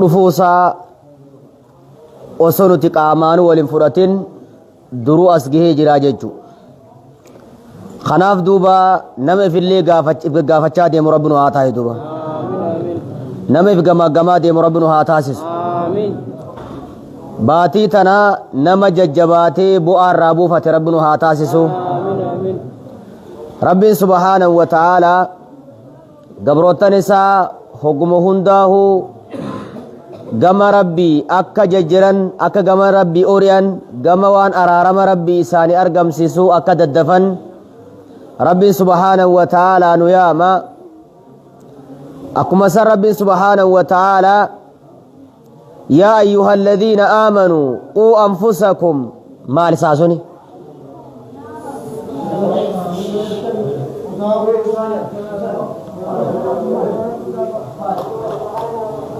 رفوسا وصنو تقامان والانفراتين درو أسجه جراججو خناف دوبا نمي في اللي قافتشا ديم ربنا هاتاي دوبا نمي في قما ديم ربنا هاتاسس باتي تنا نما ججباتي بؤار رابو فت ربنا هاتاسسو رب سبحانه وتعالى قبروت نساء حكم هنداه قم ربي أكا ججرا أكا قم ربي أوريان قم وان أرارم ربي إساني أرقم سيسو أكا ددفن رب سبحانه وتعالى نياما أكما سر رب سبحانه وتعالى يا أيها الذين آمنوا قوا أنفسكم ما لساسوني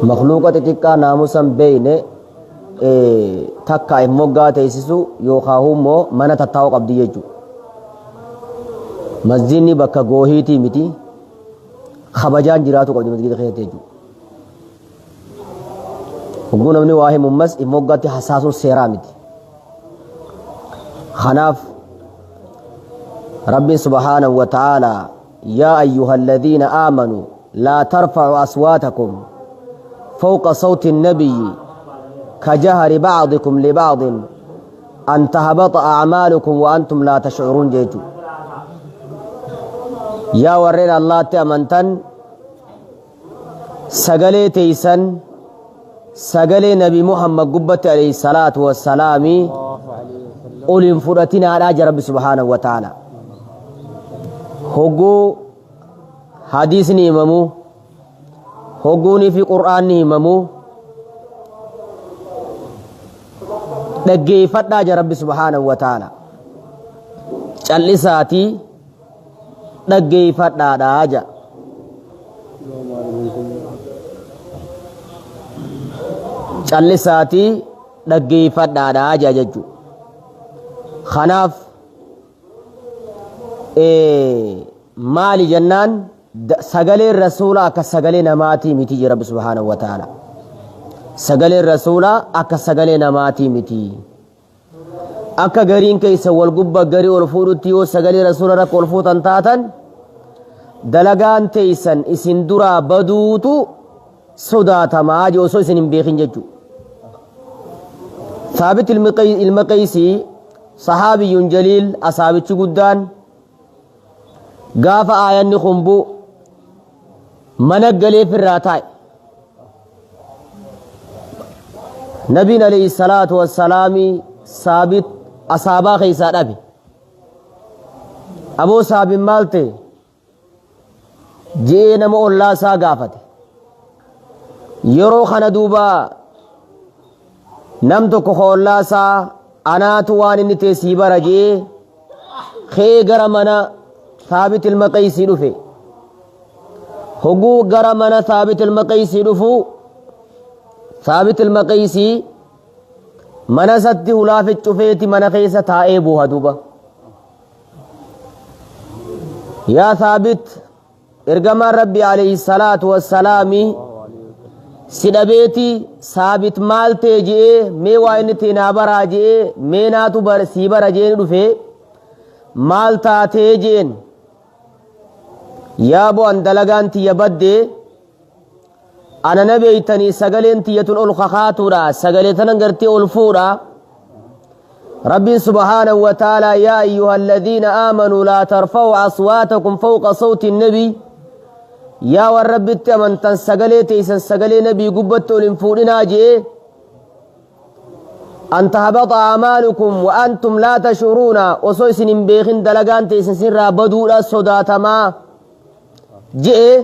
مخلوقة تكا ناموسا بين تكا إموغا تيسسو يوخاهم مو منا تتاو قبدي يجو مسجدني بكا غوهيتي متي خبجان جراتو قبدي مسجد خيتي يجو وقونا مني واهي ممس إموغا تي حساسو سيرا متي خناف رب سبحانه وتعالى يا أيها الذين آمنوا لا ترفعوا أصواتكم فوق صوت النبي كجهر بعضكم لبعض أن تهبط أعمالكم وأنتم لا تشعرون جيتو يا ورين الله تأمنتن سقلي تيسن سقلي نبي محمد قبت عليه الصلاة والسلام قل انفرتنا على رب سبحانه وتعالى هقو حديثني إمامو هقوني في قرآن إمامو دقي فتاج رب سبحانه وتعالى جلساتي دقي فتاج جلساتي دقي فتاج ججو خناف مالي جنان سقلي الرسول أكا سقلي نماتي متي رب سبحانه وتعالى سقلي الرسول أكا سقلي نماتي متي أكا غرين كيسا والقبة غري والفورتي وسقلي رسول رك والفوتن تاتن دلقان تيسن اسن درا بدوتو صداتا ماجي وصو اسن بيخين ججو ثابت المقيسي صحابي جليل أصابت قدان قاف آيان خنبو منقلي في الراتاي نبينا عليه الصلاة والسلام ثابت أصابا خيسان أبي أبو ثابت مالتي جينا مو الله سا قافت يرو خندوبا نمتو كخو الله سا أنا تواني نتسيب رجي خي غرمنا ثابت المقيسي دفه هقو غرمنا ثابت المقيسي دفو ثابت المقيسي منا ستي هلافت شفيتي منا خيسة تائبو هدوبا يا ثابت ارقما ربي عليه الصلاة والسلام سيدبيتي ثابت مال تيجي مي واينتي نابرا جي مي ناتو سيبرا جين دفه مال تاتيجين يا بو أن دلقانتي يبدي أنا نبيتني سقلنتي يتن ألخخاتورا سقلتنا نقرتي ألفورا ربي سبحانه وتعالى يا أيها الذين آمنوا لا ترفعوا أصواتكم فوق صوت النبي يا والرب التمن تنسقلتي سنسقلي نبي قبت الانفورنا جي أن تهبط أعمالكم وأنتم لا تشعرون وصوص بيخن دلقانتي سنسر بدولا صداتما جئ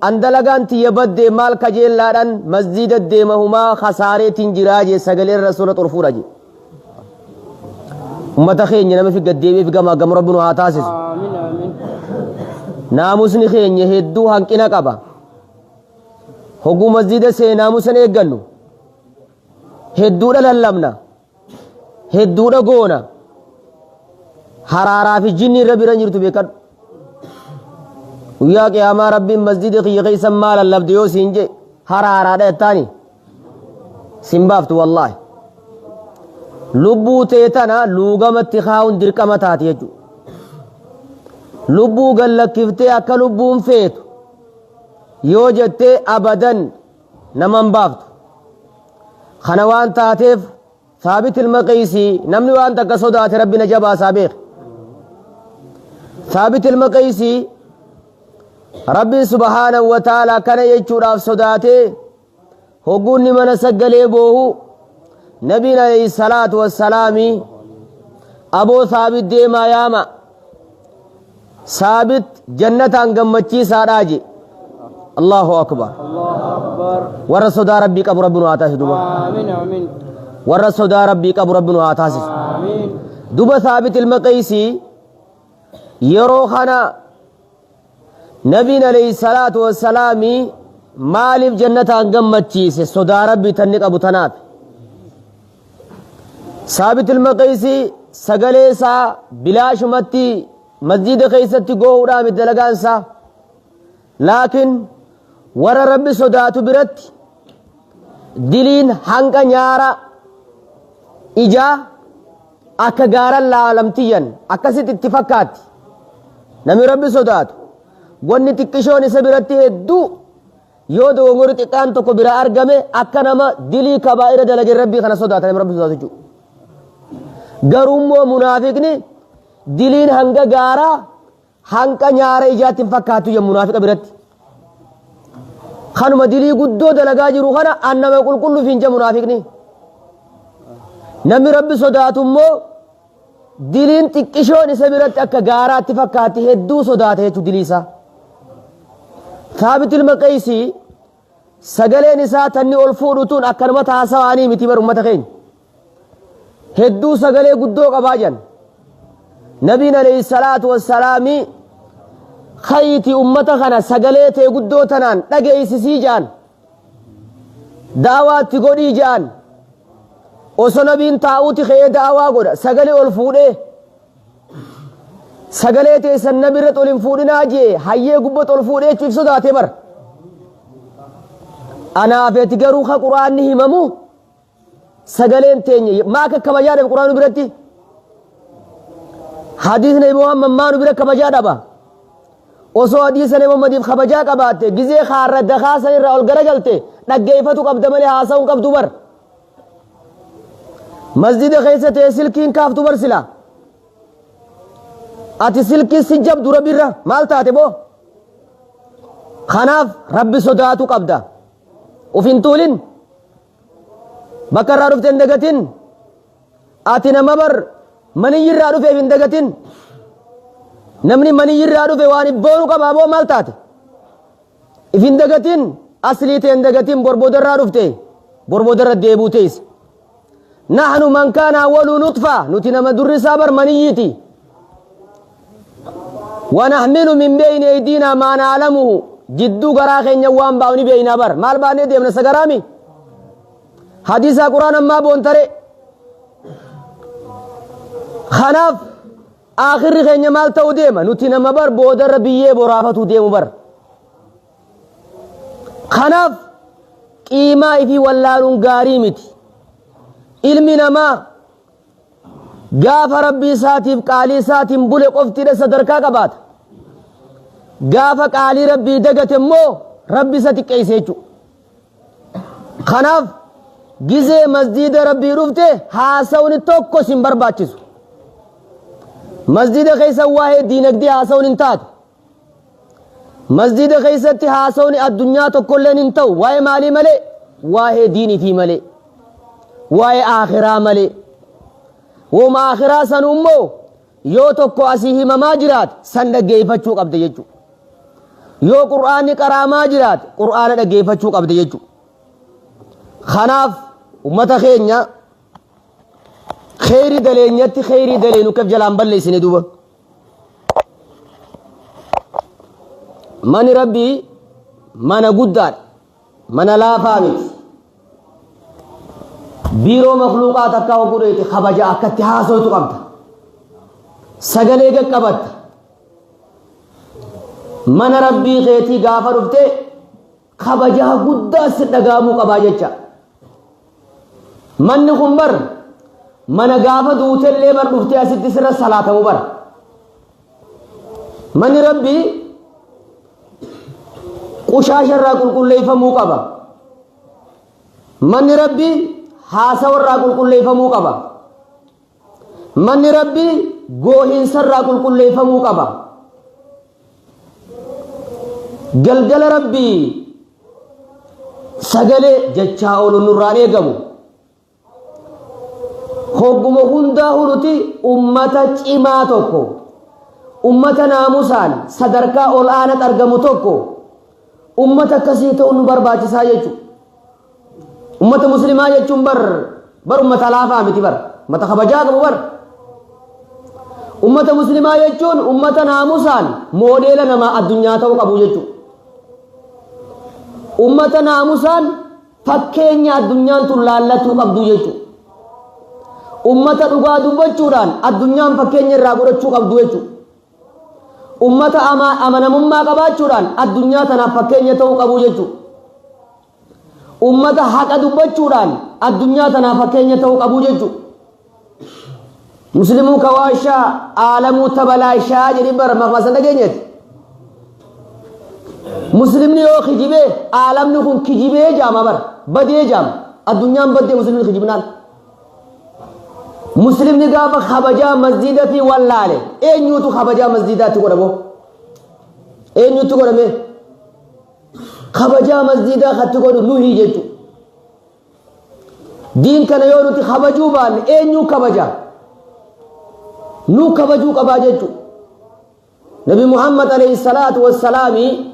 أن دلقانتي يبدي مال كجيل لارن مسجد الديمهما خسارة تنجراجي سقل الرسول طرفورا جي أمتخين ينمي في قديبي في قم ربنا هاتاسس ناموسني خين يهدو هنكنا قبا هقو مسجد سي ناموسن ايقنو هدو للمنا هدو لقونا حرارا في جني ربي رنجرتو بيكد وياك يا ما ربي مسجد خي غيسا مالا لبديو سينجي حرارا ده الثاني simbaaftu wallaahi lubbuu teetana luugamatti kaa'uun dirqama taati jechuudha lubbuu gallakkiftee akka lubbuun feetu yoo jettee abadan naman baaftu kana waan taateef ثابت المقيسي نمني وانت كصدات ربنا جبا سابق ثابت المقيسي ربي سبحانه وتعالى كان يجور في صداته هقولني من سجل بوه نبينا عليه الصلاة والسلام أبو ثابت ديما ياما ثابت جنة انقمتشي ساراجي الله أكبر ورسول ربي قبر ربنا آتاه دوبا آمين آمين ورسول ربي قبر ربنا آتاه آمين دوبا ثابت المقيسي يروخنا نبينا عليه الصلاة والسلام مالف جنة انقمتشي صدا ربي تنك أبو تناب ثابت المقيسي سقليسا بلاش متي مسجد خيستي قوة مدلقانسا لكن ورى ربي صداتو برت دلين حنك نيارا إجا أكا غارا لعالمتيا أكا ست اتفاقات نمي ربي صداتو واني تكشوني سبرتي هدو يودو ومرت اقان تكو برا أرقامي أكا نما دلي كبائر دلج ربي خنا صداتا نمي ربي صداتو جو غرومو منافقني دلين حنك غارا حنك نيارا إجا تنفاقاتو يا منافق برت خانو مدلي قدو دلقا جرو خانا أنما يقول كل فينجا منافقني نمي ربي صداتو مو دلين تكشون سبرت أكا غارات فكاتي هدو صداته چو دليسا ثابت المقيسي سگلي نساء تني الفورتون أكا نمتا سواني متبر أمتا خين هدو سگلي قدو قباجن نبينا عليه الصلاة والسلام خيتي أمتا خنا سقليتي قدو تنان نقيسي جان دعوات تقولي جان وصنا بين تاوتي خي دعوا قد سقلي والفوري سقليتي سنبرت والفوري ناجي حيي قبط والفوري كيف صداتي بر أنا فيتي قروخا قرآن نهممو سقلين تيني ماك كما جانب القرآن برتي حديث نبي محمد ما نبرك كما جانبا osoo hadiisa nama madiif kabajaa qabaatte gizee khaarra dakaasan irraa ol garagalte dhaggeeffatu qabda malee haasa'uun qabdu bar masjida keessa ta'e silkiin kaaftu bar sila ati silkii si jabdu rabbirra maal taate boo kanaaf rabbi sodaatu qabda uf hin tuulin bakka irraa dhufte hin dagatin ati nama bar maniyyirraa dhufeef hin dagatin namni maniyyirraa dhufe waan ibboonu qabaa boo maal taate if hin dagatin aslii ta'e hin dagatin borboodarraa dhufte borboodarra deebuu tees nahnu man kaana awwalu nutfa nuti nama durri isaa bar maniyyiiti ونحمل من بين أيدينا ما نعلمه جدو غرا خينيا وان باوني بينا بر مال باني ديمنا سغرامي حديث القرآن ما بونتري خناف آخر خينيا مال تو ديما نتينا مبر بودر ربيه برافتو ديمو بر خناف قيمة في واللالون غاريمتي علمنا ما غاف ربي ساتيف قالي ساتيم بولي قفتي صدركا قبات غاف قالي ربي دغت مو ربي ساتي كيسيچو خناف غزي مسجد ربي رفته حاسون توكو سين برباچسو مسجد خيسا واحد دينك دي حاسون انتات مسجد خيستي حاسون الدنيا تو كلن انتو واي مالي ملي واحد ديني في ملي واي آخرة ملي وما آخرة سن أمو يو تكو أسيه ما جرات سن دقيفة شوك أبدا يجو يو قرآن قرآ ما جرات قرآن دقيفة شوك أبدا يجو خناف أمتا خيرنا خيري دلينيتي خيري دلينو كيف جلان بلي سندوبا من ربي من قدار من لا فامت بيرو مخلوقات akka ogurete khabaja akkatti haasoytu qabda sagalee qaqqabatta mana rabbii keetii gaafa dhufte khabaja guddaa si dhagaamu qaba jecha من خمبر من غافة دوتل لبر دفتي أسد سر الصلاة مبر من ربي قشاش الراقل كل يفهمو قبا من ربي حاسو الراقل كل يفهمو قبا من ربي قوهن سر الراقل كل يفهمو قبا قلقل ربي سقل جتشاول النراني قبو hogguma hundaa hunuti ummata cimaa tokko ummata naamusaan sadarkaa ol aanat argamu tokko ummata akkasii ta'uun nu barbaachisaa jechuudha. Ummata muslimaa jechuun bar ummata laafaa miti ummata kabajaa qabu ummata muslimaa jechuun ummata naamusaan moodeela namaa addunyaa ta'uu qabu jechuudha. Ummata naamusaan fakkeenya addunyaan tun laallatuu qabdu jechuudha. Ummata dhugaa dubbachuudhaan addunyaan fakkeenya irraa godhachuu qabdu jechuudha. Ummata amanamummaa qabaachuudhaan addunyaa tanaaf fakkeenya ta'uu qabu jechuudha. Ummata haqa dubbachuudhaan addunyaa tanaaf fakkeenya ta'uu qabu jechuudha. Muslimuu kawaashaa aalamuu tabalaashaa jedhi bara maqmasan dhageenyeeti. Muslimni yoo kijibee aalamni kun kijibee jaama badee jaama addunyaan baddee muslimni kijibnaan. Muslimni gaafa kabajaa masjiidati wallaale eenyutu kabajaa masjiidati godhamo eenyutu godhame kabajaa masjiidaa katti godhu nuhi jechu diin kana yoo nuti kabajuu baanne eenyu kabaja nu kabajuu qabaa jechu Nabi Muhammad alayhi salatu wassalaami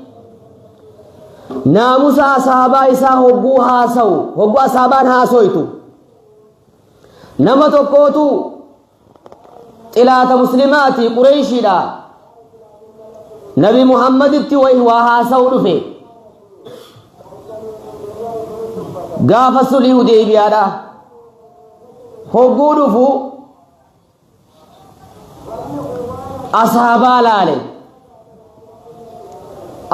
naamusa ashaabaa isaa hogguu haasa'u hogguu ashaabaan haasoytu nama tokkootu xilaata muslimaati qureeshiidha Nabi Muhammaditti waa haasa'u dhufe gaafa sulii Hudaybiyaadha hogguu dhufu ashaabaa laale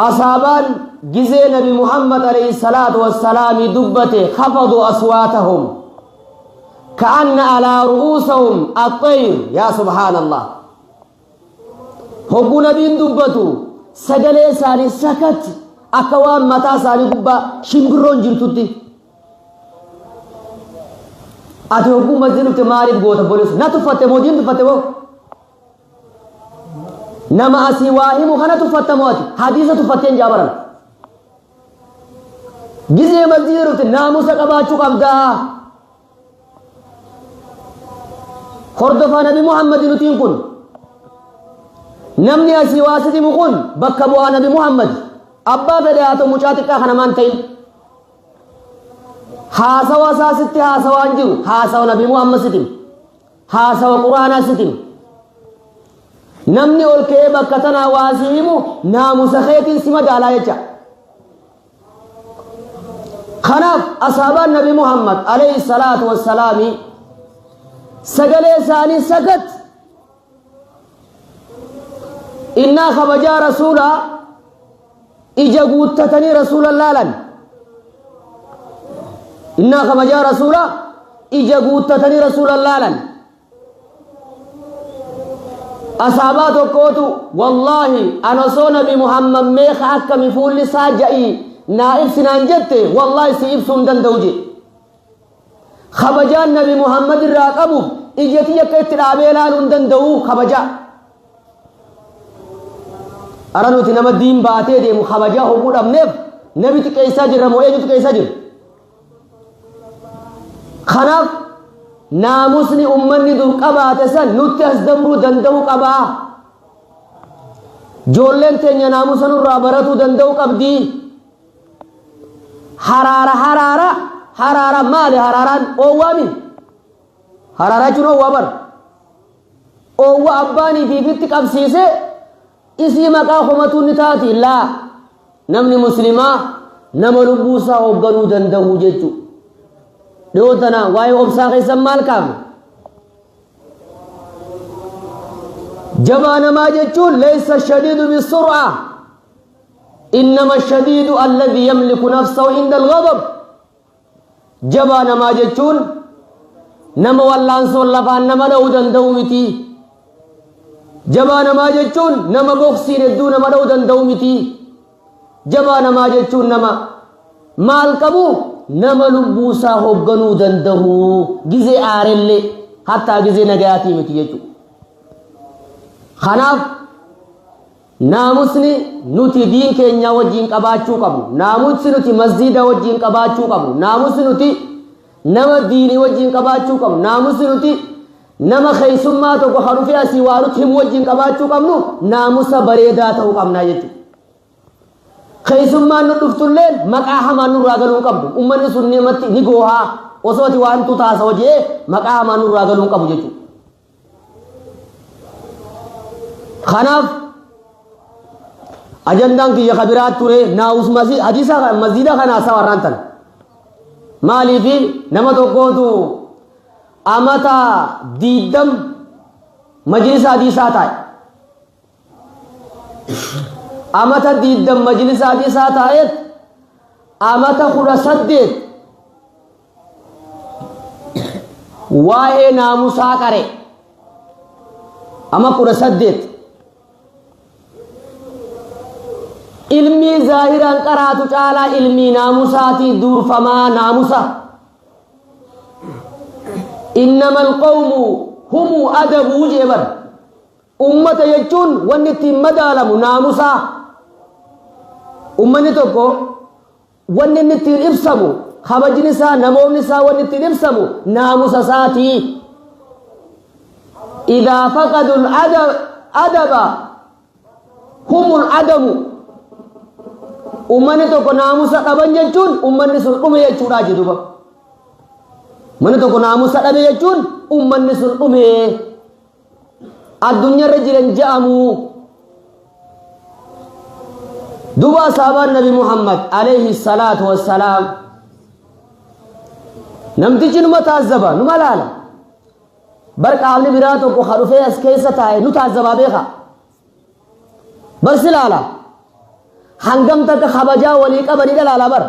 ashaabaan gizee Nabi Muhammad alayhi salatu wassalaami dubbate khafadu aswaatahum كأن على رؤوسهم الطير يا سبحان الله هو نبي دبتو سجلي ساني سكت أكوام متى ساني قبا شمبرون جرتوتي أتي هو مزينو تمارد قوة بوليس نتفتة مودين تفتة نما أسيواهي مخانا تفتة موتي حديثة تفتين جابرا جزي مزينو تناموسا قباتشو قبدا hordofaa Nabi Muhammad nutiin kun namni asii waasiti mukun bakka bu'aa Nabi Muhammad abbaa fedhe haa ta'u mucaa xiqqaa kana maan ta'in haasawa isaasitti haasawaan jiru haasawa Nabi Muhammad sitim haasawa Quraanaa sitim namni ol ka'ee bakka tanaa waasii himu naamusa keetiin si madaalaa jecha kanaaf ashaabaan Nabi Muhammad alayhi salaatu wassalaami سجلي ساني سكت إنا خبجا رسولا إجا قوتتني رسول الله لن إنا خبجا رسولا إجا قوتتني رسول الله لن أصحابات قوتو والله أنا صون بمحمد ميخ أكا مفول ساجئي نائب سنان جتي والله سيب سندن دوجي خبجان نبي محمد الراقبو إجتي يكت رابيلا لندن دو خبجا أرانو تنام الدين باتي دي مخبجا هو أمنف نبي تكيسا جر موئي تكيسا جر خناف ناموسني أمني دو قبات سن نتحس دمرو دندو قبا جولن تنيا ناموسن الرابرتو دندو قبدي حرارة مالي حراران أوامي حرارة جنو وابر أو أباني في بيتك أبسيسي إسي مكا خمتو نتاتي لا نمني مسلمة نمر بوسا وقنو دندو جيتو دوتنا واي أبساقي سمال كام جبان ما جيتو ليس الشديد بالسرعة إنما الشديد الذي يملك نفسه عند الغضب جبان ما جتون nama wallaansoon lafaan nama dha'uu danda'u miti jabaa namaa jechuun nama boksiin hedduu nama dha'uu danda'u miti jabaa namaa jechuun nama maal qabu nama lubbuusaa hoogganuu danda'u gizee aarellee hattaa gizee nagayaatii miti jechuudha kanaaf naamusni nuti diin keenya wajjiin qabaachuu qabu naamusni nuti masjiida wajjiin qabaachuu qabu naamusni nuti nama diinii wajjiin qabaachuu qabu naamusni nuti nama keessummaa tokko harufee asii waa nuti himu wajjiin qabaachuu qabnu naamusa bareedaa ta'uu qabnaa jechuudha keessummaan nu dhuftullee maqaa hamaan nurraa galuu qabdu ummanni sun namatti ni goohaa osoo ati waan tutaasa hojii maqaa hamaan nurraa galuu qabu jechuudha kanaaf ajandaan kiyya kabiraat ture naa'us hadiisa masjiida kanaa sawarraan tan maalii fi nama tokkootu amata 20 majlisa hadiisaa taa'e amata 20 majlisa hadiisaa taa'eet amata 18 waa'ee naamusaa qare ama 18 ilmi zaahiraan qaraatu caalaa ilmi naamusaatii duurfamaa naamusa innama alqawmu humu adabuu jeebar ummata jechuun wanni ittiin madaalamu naamusaa ummanni tokko wanni inni ittiin ibsamu kabajni isaa namoonni isaa wanni ittiin ibsamu naamusa isaatii idaa faqadu adaba humul adamu ummanni tokko naamusa dhaban jechuun ummanni sun dhume jechuudha jedhuba ummanni tokko naamusa dhabe jechuun ummanni sun dhume addunyaarra jiran ja'amu duba sahabaan nabi muhammad alayhi salaatu wassalaam namtichi numa taazzaba numa laala bar qaamni biraa tokko dhufee as keessa taa'e nu taazzabaa beeka bar si laala hangam takka kabajaa walii qabanidha laala bar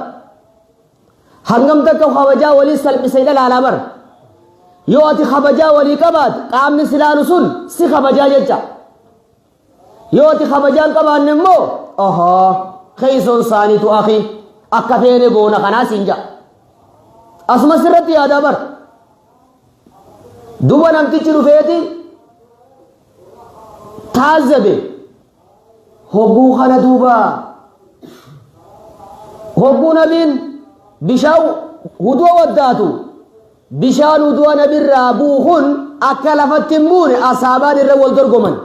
hangam takka kabajaa walii salphisanidha laala bar yoo ati kabajaa walii qabaat qaamni si laalu sun si kabajaa jecha yoo ati kabajaan qabaanne immoo ohoo keeysoon saaniitu akhi akka feene goona kanaa siin ja'a asuma sirratti yaadaa bar duba namtichi dhufeeti taazzabe hogguu kana duuba hogguu nabiin bishaan huduu waddaatu bishaan huduu nabirraa buuhun akka lafatti hin buune asaabaan irra wal dorgoman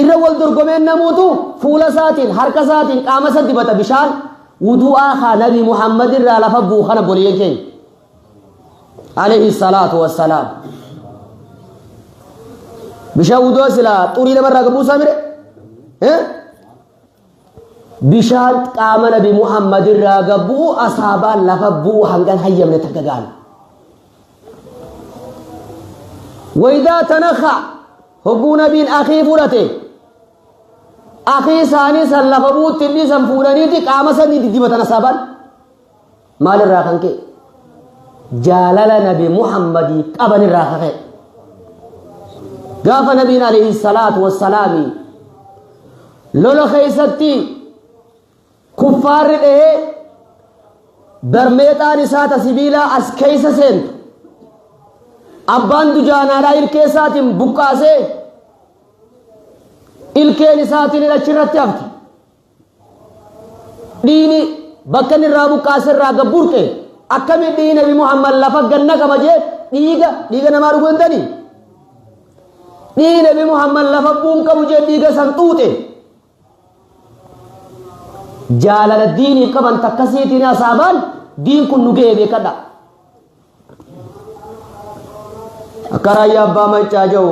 irra wal dorgomeen namuutu fuula isaatiin harka isaatiin qaama isa dibata bishaan huduu aakaa nabi muhammad irraa lafa buuhana boliyeen keenya alayhi salaatu wassalaam bishaan huduu silaa xurii namarraa gabuusaa mire bishaan qaama nabi muhammad irraa gabbuu asaabaan lafa bu'u hangan hayyamne takka gaana waydaa tanakha hogguu nabiin akii fudhate akii isaanii san lafa bu'utti inni san fuudhaniiti qaama sanii didibatan asaabaan maal irraa kan ka'e jaalala nabi muhammadii qaban irraa kan ka'e gaafa nabiin alayhi salaatu wassalaami lola keeysatti kuffaarri dhahee barmeexaan isaata sibiilaa as keeysa seentu abbaan dujaanaadhaa ilkee isaatiin buqqaasee ilkeen isaatiin achirratti hafti dhiini bakka inni irraa buqqaase irraa gabburqe akkamiin dhiigi nabi muhammad lafa ganna kabajee dhiiga namaa dhuguu hindanii dhiigi nabi muhammad lafa buun qabu jee dhiiga san xuuxe jaalala diinii qaban takkasiitiin asaabaan diin kun nu ga'e beekadha akka raayyaa abbaa mancaa jiru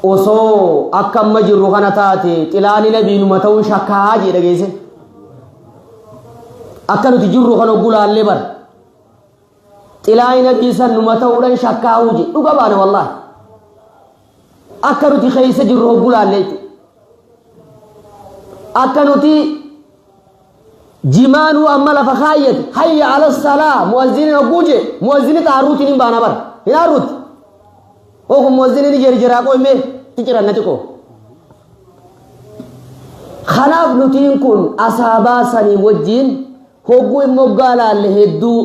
osoo akka amma jirru kana taate xilaanii nabiinuma ta'uun shakkaa jee dhageesse akka nuti jirru kana gulaallee bar xilaanii nabii san numa ta'uudhaan shakkaa huje dhuga baana wallaahi akka nuti keeysa jirru gulaallee akka nuti jimaanu amma lafa kaayyate hayya ala salaa muwazziniin ogguuje muwazzini taaruutiin hin baana bara hin aaruuti oku muwazziniin jirjiraa qoyme tikiranna tiqo kanaaf nutiin kun asaabaa sanii wajjiin hogguu immoo gaalaalle hedduu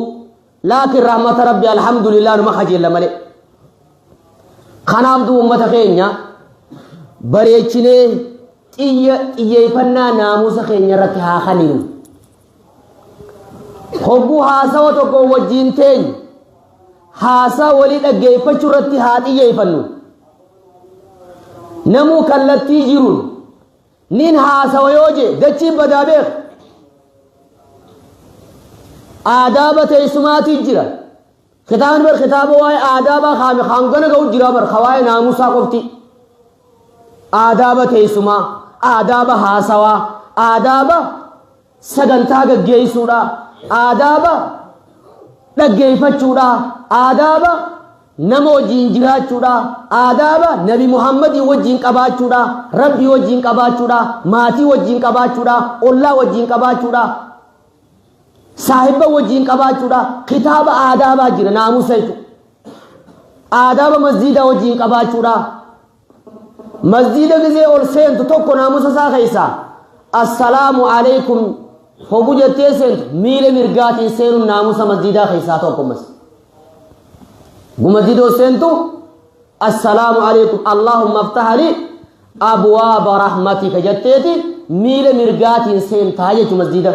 laakiin rahmata rabbi alhamdulillah numa kajeella malee kanaaf duu ummata keenya bareechinee xiyyeeffannaa naamusa keenya irratti haa kenninu hogguu haasawa tokko wajjiin teenya haasaa walii dhaggeeffachuu irratti haa xiyyeeffannu namuu kallattii jiruun nin haasawa yoo jee dachiin badaa beek aadaaba teessumaatii jira kitaabni bar kitaaba waa'ee aadaabaa hangana ga'u jira bar waa'ee naamusaa qofti aadaaba teessumaa aadaaba haasawaa aadaaba sagantaa gaggeessuudha aadaaba dhaggeeffachuudha aadaaba nama wajjiin jiraachuudha aadaaba nabi muhammadii wajjiin qabaachuudha rabbii wajjiin qabaachuudha maatii wajjiin qabaachuudha ollaa wajjiin qabaachuudha saahiba wajjiin qabaachuudha kitaaba aadaabaa jira naamusa jechuudha aadaaba masjiida wajjiin qabaachuudha masjiida gizee ol seentu tokko naamusa isaa keessaa assalaamu alaykum hogu jettee seentu miila mirgaatiin seenuun naamusa masjiidaa keessaa tokko masjiida ol seentu assalaamu alaykum allahumma aftah li abwaaba rahmatika jetteeti miila mirgaatiin seentaa jechu masjiida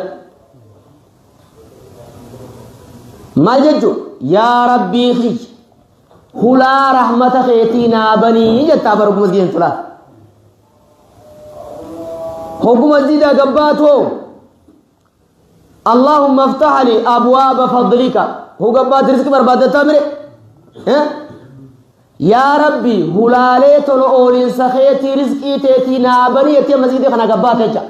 maal jechu yaa rabbii xiyya hulaa rahmata keetii naa banii jettaa bargu masjiidin tulaa hogu masjiida gabbaatoo اللهم افتح لي أبواب فضلك هو قبات رزق بربادة تامري يا ربي هلالي تلعولين سخيتي رزقي تيتي نابني يتي مزيدي خنا قبات اجا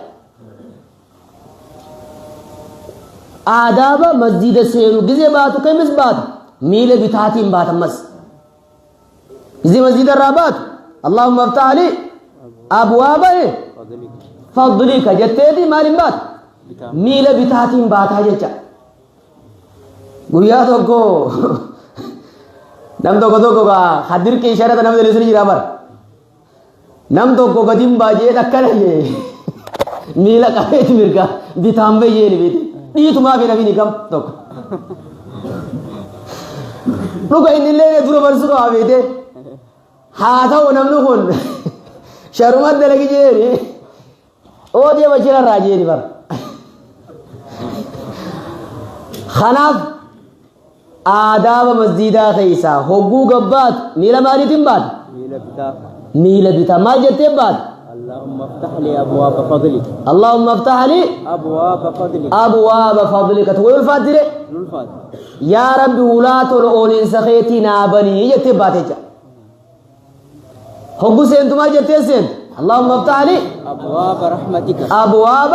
آداب مسجد سينو جزي باتو كي مس بات ميل بتاتين بات مس جزي مسجد الرابات اللهم افتح لي أبواب فضلك جتيتي مالين بات miila bitaatiin baataa jecha guyyaa tokko nam tokko hadirqii sharata nam delisni jira bar nam tokko gadin baajee dhakkana jee miila qabeeti mirga bitaan bayyee ni biti dhiitumaa fi namini kam tokko dhuga inni illee dura barsu qaba beete haa ta'u namni kun sharuma dalagi jeeni oo deema jirarraa jeeni bar خلاف آداب مسجدا خيسا هوغو غبات ميلا مالتين بات ميلا بتا ما جتي بات اللهم افتح لي ابواب فضلك اللهم افتح لي ابواب فضلك ابواب فضلك تقول الفاتحه يا رب ولا تولين سخيتي نابني جتي باتجا هوغو سنت ما جتي سنت اللهم افتح لي ابواب رحمتك ابواب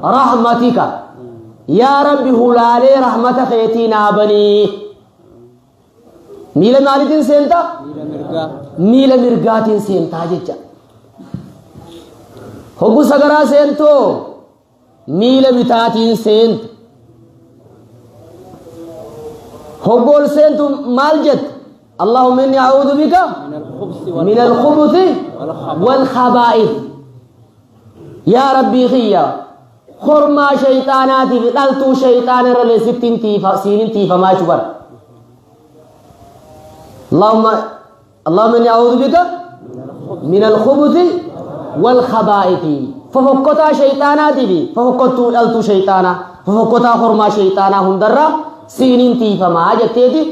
رحمتك يا ربي هلالي رحمتك يتينا بني ميلا مالتين سينتا ميلا مرقاتين سينتا جيجا هقو سقرا سينتو ميلا بتاتين سينت هقول سينتو مالجت اللهم إني أعوذ بك من الخبث والخبائث يا ربي خيّا خرما شيطاناتي دلتو شيطان رلي ستين تيفا سينين تيفا ما شبر اللهم إني أعوذ بك من الخبث والخبائث ففكتا شيطاناتي بي ففكتو دلتو شيطانا ففكتا خرما شيطانا هندرا سينين تيفا ما جتيتي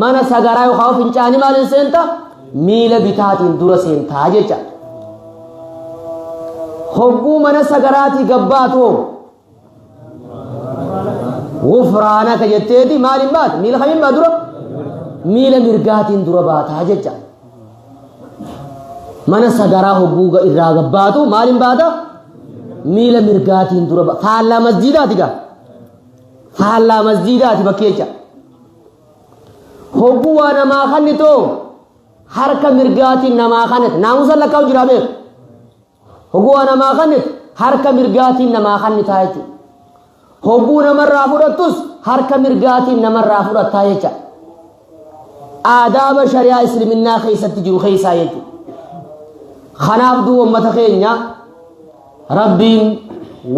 من سغرا يخاف انچاني مالين سينتا ميل بتاتين دور سينتا جيچا هوغو من سغراتي غباتو غفرانك جتيتي مالين بات ميل خمين بادرو ميل مرغاتين دور باتا جيچا من سغرا هوغو إرا غباتو مالين باتا ميل مرغاتين دور باتا فالا مسجداتي غا فالا مسجداتي بكيچا هوغو وانا ما خنتو حركه مرغاتي نما خنت ناموس لكاو جرابه هوغو وانا ما خنت حركه مرغاتي نما خنت هايتو hogguu namarraa fudhattus harka mirgaatiin namarraa fudhattaa jecha aadaaba shari'aa islaaminaa keessatti jiru keessaa jechuudha. Kanaaf duu ummata keenya rabbiin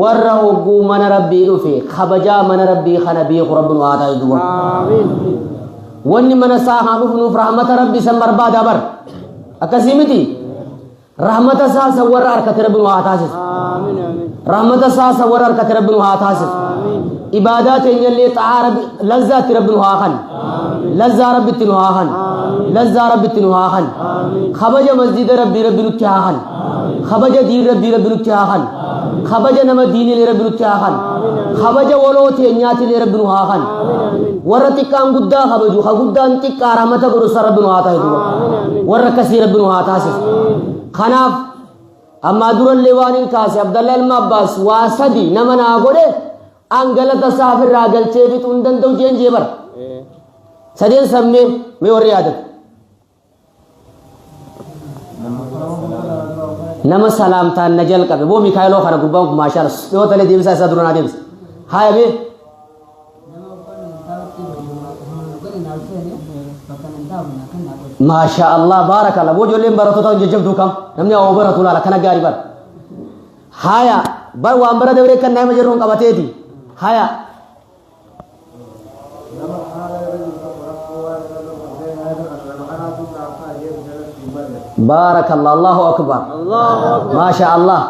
warra hogguu mana rabbii dhufe kabajaa mana rabbii kana beeku rabbiin waa ta'e du'a. Wanni mana isaa haa dhufnuuf rahmata rabbii san barbaada bar akkasii miti. Rahmata isaa san warra harkatti rabbiin waa taasisu. Rahmata isaa san warra harkatti rabbiin waa taasisu. Ibaadaa teenya illee xaa'aa rabbi lazzaatti rabbiin waa kan. Lazzaa rabbitti nu haa kan. Lazzaa rabbitti nu haa kan. Kabaja masjida rabbii rabbi nutti haa kan. Kabaja diin rabbii rabbi nutti haa kan. Kabaja nama diinii rabbi nutti haa kan. Kabaja waloo teenyaati rabbi nu haa kan. Warra xiqqaan guddaa kabaju ka guddaan xiqqaa rahmata godhu san rabbi nu haa taasisu. Warra akkasii rabbi nu haa taasisu. Kanaaf amma durallee waan hin kaase Abdallah ilma Abbaas waa sadi nama naa godhe angalata saafirraa galchee fixuu hin danda'u jeenjee bara. Sadeen sammee mee warri yaadatu. Nama salaamtaan na jalqabe boo Mikaayiloo kana gubbaan kun maashaa Allah yoo talee deebisaa isaa dura naa deebisa. Haaya mee. Maashaa Allah baarakallah boo ijoolleen barattoota hin jajjabduu kam namni awwaa baratu laala kana gaarii bara. Haaya bar waan bara dabree kan nama jirruun qabateeti. Haaya. بارك الله الله أكبر ما شاء الله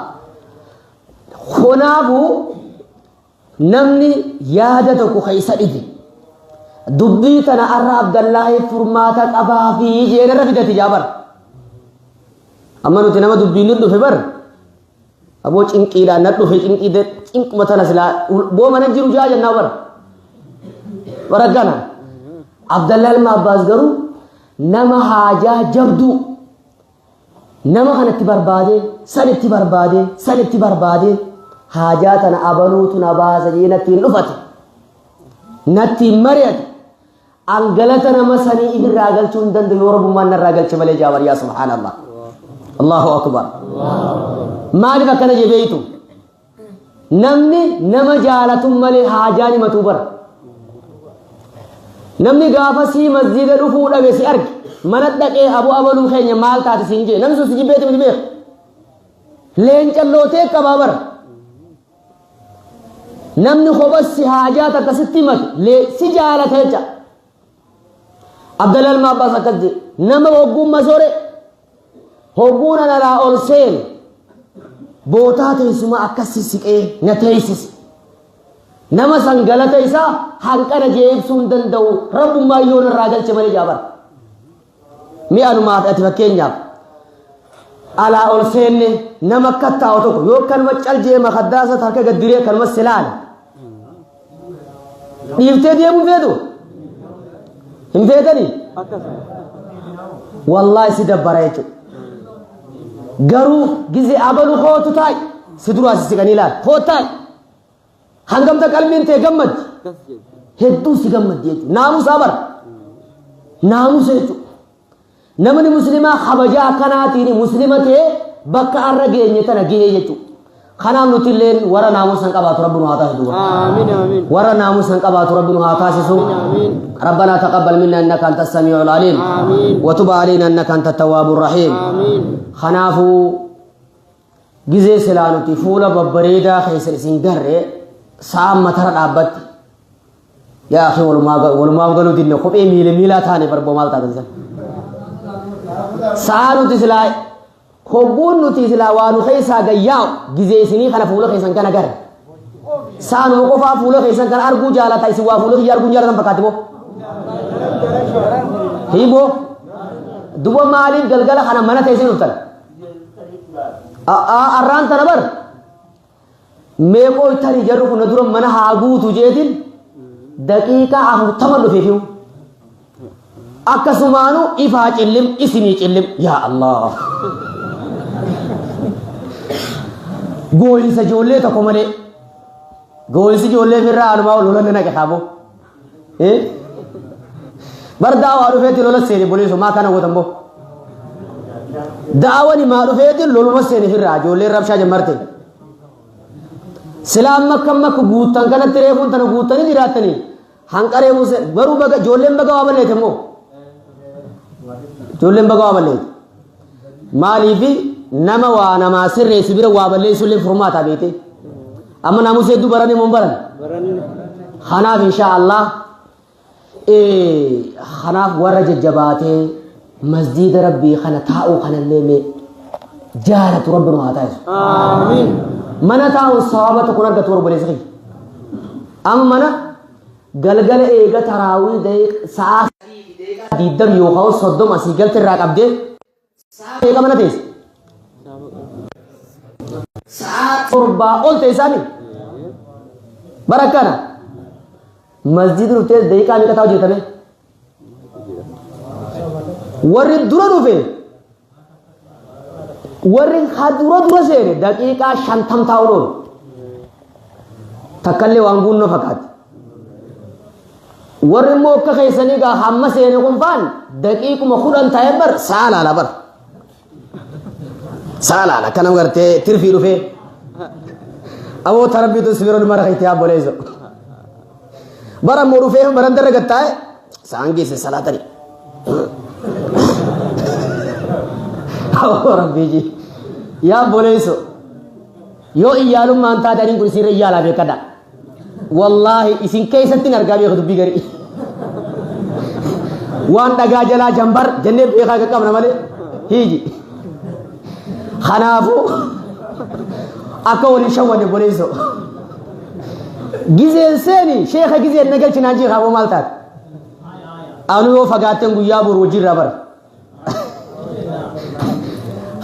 خنابو نمني يادتك خيسا إذي دبيتنا أرى عبد الله فرماتك أبا في جينا رفدة جابر أما نتنما دبين ندو في بر أبو چنك إلا ندو في چنك إذا چنك مثلا سلا بو من جيرو جاجا نابر ورقنا عبد الله المعباس قرو نما حاجة جبدو nama kanatti barbaade sanitti barbaade haajaa tana abaluutu na baasa jee nattiin dhufate nattiin mari'ate angalata nama sanii ifirraa galchuu hin danda'u yoo rabbummaan narraa galche malee jaabar yaa subhaanallah. Allahu akbar. Maaliif akkana jebeeytu namni nama jaalatun malee haajaan himatuu bara. Namni gaafa sii masjida dhufuu dhabe si arge mana dhaqee abu abaluu keenya maal taate siin jee namni sun si jibbeeti miti beeku leencallootee qabaa bara namni kophaas si haajaat akkasitti himatu si jaalata jecha. Abdallah ilma Abbaas akkas jedhe nama hogguun masore hogguun analaa ol seen bootaa teessuma akkas sissiqee na teessise nama san galata isaa hanqana jee ibsuu hin danda'u rabbummaa yoo narraa galche malee jaabar. Mi'aanumaaf ati fakkeenyaaf alaa ol seenne nama akka taa'u tokko yoo kanuma caljee makaddaasa harka gaddiree kanuma silaale dhiiftee deemuu feetu hin feetanii wallaahi si dabbara jechuudha. Garuu gizee abalu hootu taa'i si duraa si siqanii ilaali hootu taa'i hangamta qalbiin ta'e gammaddi hedduu si gammaddi jechuudha. Naamusaa bara naamusa jechuudha. Namni muslimaa kabajaa kanaatiin muslima ta'e bakka arra geenye tana gahee jechuudha. Kanaaf nuti illeen warra naamusan qabaatu rabbi nu haa taasisu. Amiin amiin. Warra naamusan qabaatu rabbi nu haa taasisu. Amiin. ربنا تقبل منا انك انت السميع العليم. آمين. وتب علينا انك انت التواب الرحيم. آمين. خنافو جزء سلانتي فولا ببريدا خيسر سنجرة سام متر العبد يا أخي ولما قالوا دينه خب ميلا ثاني بربومال تاجزا سانو تسلا خبون تسلا وانو خيسا جياو جزء سني خنا فولا خيسان كنا كر سانو كوفا فولا خيسان كنا أرجو جالا تايسوا فولا يارجو جالا تام بكاتبو هيبو دوبا مالي جلجلا خنا منا تايسين وتر أران تنبر ميمو إثاري جرو كنا دورم منا هاغو تجيدين دقيقة أهو تمر فيهم أكسمانو إفاج إلهم إسني إلهم يا الله goolisa ijoollee tokko malee goolisi ijoollee firraa anumaa ol lolan naqe qabu bar daawaa dhufeetti lola seeni boleessu maa kana gootan boo daawani maa dhufeetti loluma seeni firraa ijoollee rabshaa jammarte سلام مكة قوتان كانت تريفون تنا قوتاني ديراتني هنكره موسى برو بقى جولم بقى وابل ليه تمو جولم بقى وابل ليه مالي في نما ونما سر سبير وابل ليه سلم فرمات أبيته أما نامو سيدو براني ممبران خناف إن شاء الله خناف ورج الجباته مسجد ربي خنا تاو خنا الليل جارة ربنا هاتايس آمين منا تاو الصحابة تكون أنت تور بليسخي أما منا قلقل إيغا تراوي ديك ساعة ديدم يوخاو صدوم أسيقل تراك أبدي ساعة إيغا منا تيس ساعة تربا قول تيساني بركانا مسجد روتيس ديك آمي كتاو جيتا بي ورد درانو في ورن خادورا درا سيري دقيقة شانتم تاولون تكلي وانبون نفقات ورن موكا خيساني کا حمى سيري قنفان دقيقة مخوران تايبر سالا لبر سالا لكنا مغرتي ترفيرو في أبو تربي تسبيرو لمرا خيتياب بوليزو برا مورو فيهم برا اندر رگتا ہے سانگی سے صلاة تری ربي جي يا بوليسو يو إيالو مانتا دارين كل سير إيالا بكدا والله إسين كيستين أرقابي خدو بيغري وان دقا جلا جنبر جنب إيخا كم نمالي هيجي خنافو أكولي شواني بوليسو جزيل سيني شيخ جزيل نقل چنانجي خابو مالتاك أنو يو فقاتن قيابو روجي رابر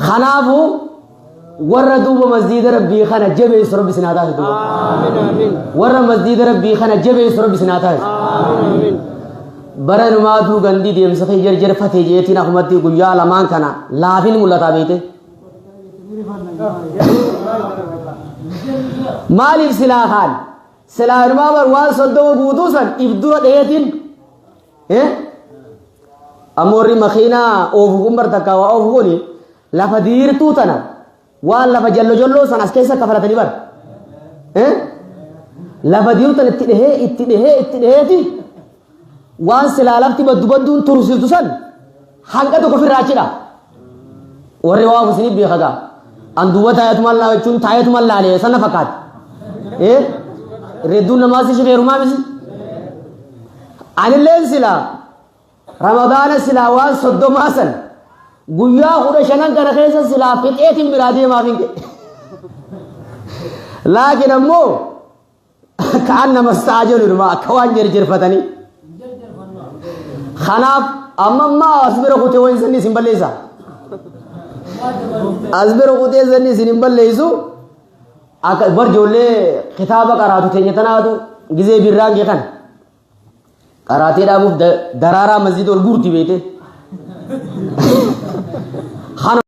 خنافو وردوب مسجد ربي خنا جبه سرب سناتا ہے آمین آمین ور مسجد ربی خنا جبه سرب سناتا ہے آمین برن مادو گندی دیم سخی جر فتح جیتی نا حمدی گویا لمان کنا لافین ملتا بیتے مالف سلاح خان سلاح ارمابر وال صدو گودو سن ابدو دیتین اموری مخینا اوفو کمبر تکاوا اوفو گونی لفا دیر توتنا وان لفا جلو جلو سن اس کیسا کفرتنی بر لفا دیر تن اتنه تی وان سلالفتی بدون ترسلتو سن حقا تو کفر راچنا وروا حسنی بیخدا اندوت آیتم اللہ چون تایتم اللہ علیہ سن فقات ردو نمازی شفی رما بسی عن الليل سلا رمضان سلا وان صدو ماسن گویا خود شنن کر خیسا سلا فقیت مرادی مافین کے لیکن امو کانما استعجل رما کوان جر فتنی خناف اما اصبر خوتے وہ انسانی سنبل لیسا اصبر خوتے انسانی سنبل لیسو بر جولے خطابہ کراتو تینیتنا آتو گزے بیران کے خن کراتی دا مف درارا مسجد اور گورتی بیتے